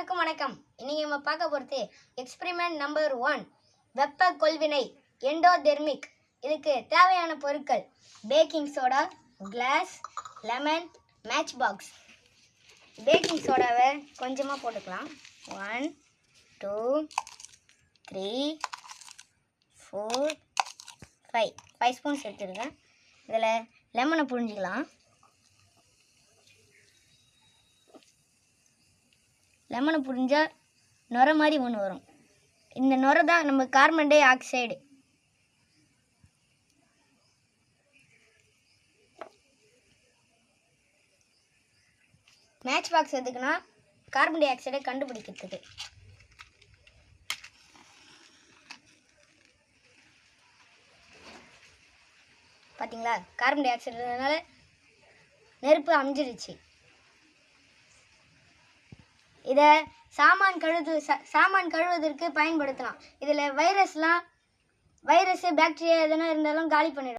அனைவருக்கும் வணக்கம். இன்னைக்கு நம்ம பார்க்க போகிறது எக்ஸ்பெரிமெண்ட் நம்பர் 1 வெப்ப கொள்வினை எண்டோதெர்மிக். இதுக்கு தேவையான பொருட்கள் baking soda, glass, lemon, match box. Baking சோடாவை கொஞ்சமாக போட்டுக்கலாம். 1 2 3 4 5 ஸ்பூன்ஸ் எடுத்துருக்கேன். இதில் லெமனை புழிஞ்சிக்கலாம். லெமனை புழிஞ்சால் நுரை மாதிரி ஒன்று வரும். இந்த நுரை தான் நம்ம carbon di oxide. Match box எதுக்குன்னா கார்பன் டை ஆக்சைடை கண்டுபிடிக்கிறதுக்கு. பார்த்தீங்களா, கார்பன் டை ஆக்சைடுனால நெருப்பு அமைஞ்சிருச்சு. இதை சாமான் கழுவுவதற்கு பயன்படுத்தலாம். இதில் வைரஸ், பாக்டீரியா எதனா இருந்தாலும் காலி பண்ணிடும்.